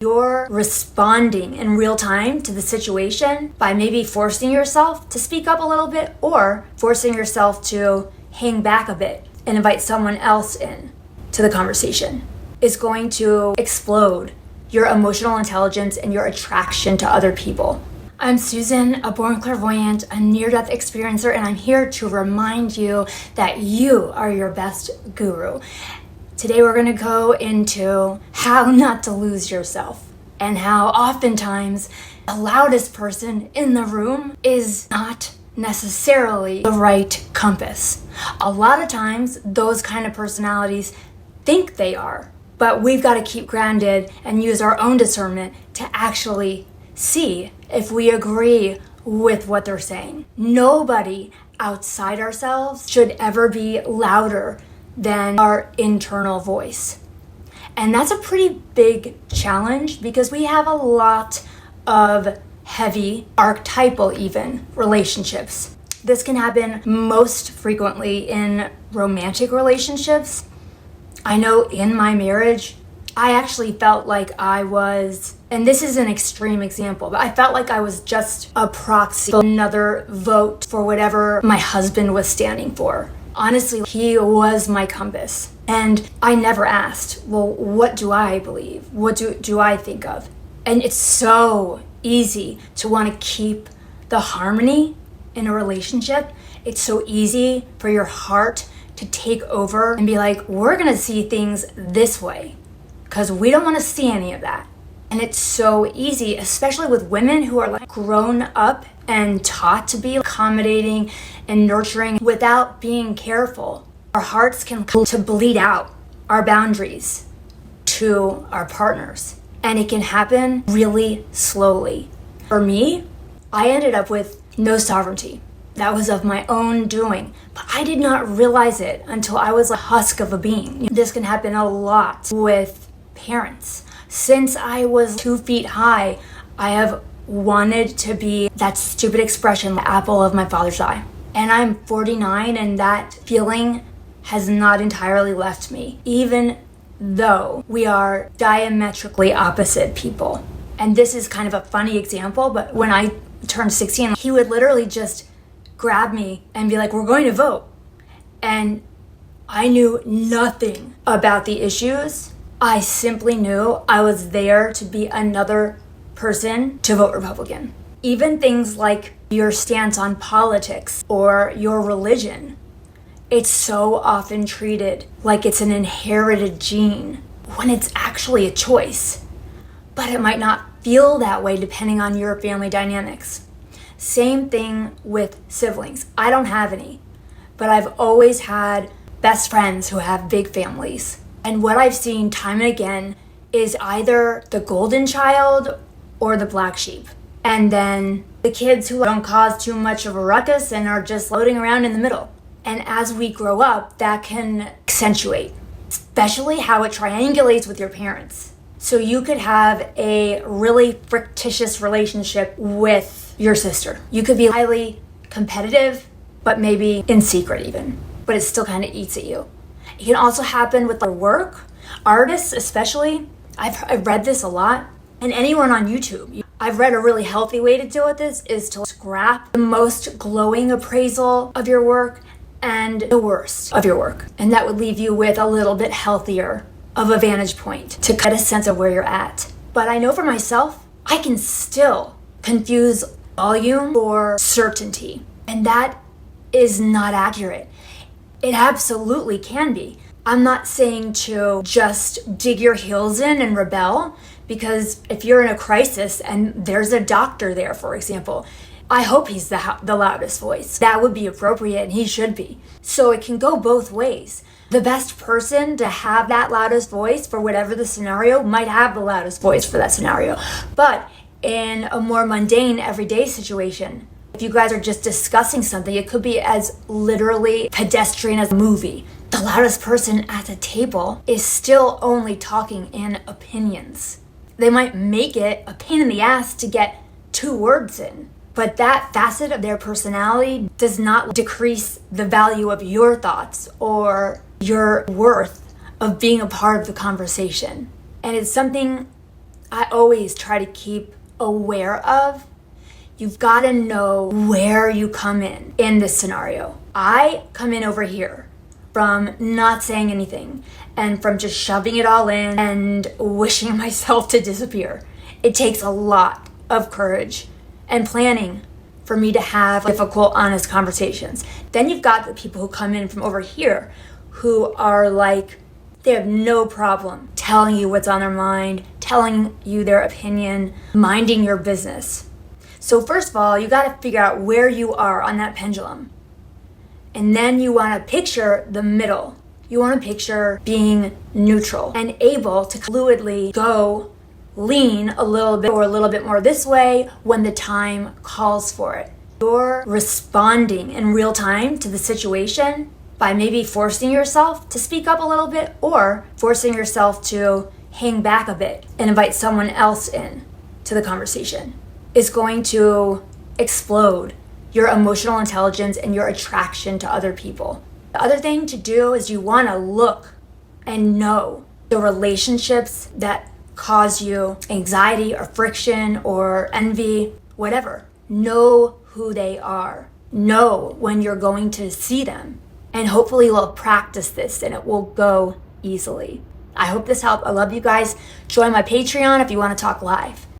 You're responding in real time to the situation by maybe forcing yourself to speak up a little bit or forcing yourself to hang back a bit and invite someone else in to the conversation. Is going to explode your emotional intelligence and your attraction to other people. I'm Susan, a born clairvoyant, a near-death experiencer, and I'm here to remind you that you are your best guru. Today we're going to go into how not to lose yourself and how oftentimes the loudest person in the room is not necessarily the right compass. A lot of times those kind of personalities think they are, but we've got to keep grounded and use our own discernment to actually see if we agree with what they're saying. Nobody outside ourselves should ever be louder than our internal voice. And that's a pretty big challenge because we have a lot of heavy, archetypal even, relationships. This can happen most frequently in romantic relationships. I know in my marriage, I actually felt like I was, and this is an extreme example, but I felt like I was just a proxy, another vote for whatever my husband was standing for. Honestly, he was my compass. And I never asked, well, what do I believe? What do I think of? And it's so easy to want to keep the harmony in a relationship. It's so easy for your heart to take over and be like, we're gonna see things this way because we don't want to see any of that. And it's so easy, especially with women who are like grown up and taught to be accommodating and nurturing without being careful. Our hearts can come to bleed out our boundaries to our partners, and it can happen really slowly. For me, I ended up with no sovereignty. That was of my own doing, but I did not realize it until I was a husk of a being. This can happen a lot with parents. Since I was 2 feet high, I have wanted to be that stupid expression, the apple of my father's eye. And I'm 49 and that feeling has not entirely left me, even though we are diametrically opposite people. And this is kind of a funny example, but when I turned 16, he would literally just grab me and be like, we're going to vote. And I knew nothing about the issues. I simply knew I was there to be another person to vote Republican. Even things like your stance on politics or your religion, it's so often treated like it's an inherited gene when it's actually a choice. But it might not feel that way depending on your family dynamics. Same thing with siblings. I don't have any, but I've always had best friends who have big families. And what I've seen time and again is either the golden child or the black sheep. And then the kids who don't cause too much of a ruckus and are just floating around in the middle. And as we grow up, that can accentuate, especially how it triangulates with your parents. So you could have a really fictitious relationship with your sister. You could be highly competitive, but maybe in secret even, but it still kind of eats at you. It can also happen with their work. Artists especially, I've read this a lot, and anyone on YouTube. I've read a really healthy way to deal with this is to scrap the most glowing appraisal of your work and the worst of your work. And that would leave you with a little bit healthier of a vantage point to get a sense of where you're at. But I know for myself, I can still confuse volume for certainty. And that is not accurate. It absolutely can be. I'm not saying to just dig your heels in and rebel, because if you're in a crisis and there's a doctor there, for example, I hope he's the loudest voice. That would be appropriate, and he should be. So it can go both ways. The best person to have that loudest voice for whatever the scenario might have the loudest voice for that scenario. But in a more mundane, everyday situation, if you guys are just discussing something, it could be as literally pedestrian as a movie. The loudest person at the table is still only talking in opinions. They might make it a pain in the ass to get 2 words in, but that facet of their personality does not decrease the value of your thoughts or your worth of being a part of the conversation. And it's something I always try to keep aware of, you've got to know where you come in this scenario. I come in over here from not saying anything and from just shoving it all in and wishing myself to disappear. It takes a lot of courage and planning for me to have difficult, honest conversations. Then you've got the people who come in from over here who are like, they have no problem telling you what's on their mind, telling you their opinion, minding your business. So first of all, you got to figure out where you are on that pendulum. And then you want to picture the middle. You want to picture being neutral and able to fluidly go lean a little bit or a little bit more this way when the time calls for it. You're responding in real time to the situation by maybe forcing yourself to speak up a little bit or forcing yourself to hang back a bit and invite someone else in to the conversation. Is going to explode your emotional intelligence and your attraction to other people. The other thing to do is you want to look and know the relationships that cause you anxiety or friction or envy, whatever. Know who they are. Know when you're going to see them. And hopefully you'll practice this and it will go easily. I hope this helped. I love you guys. Join my Patreon if you want to talk live.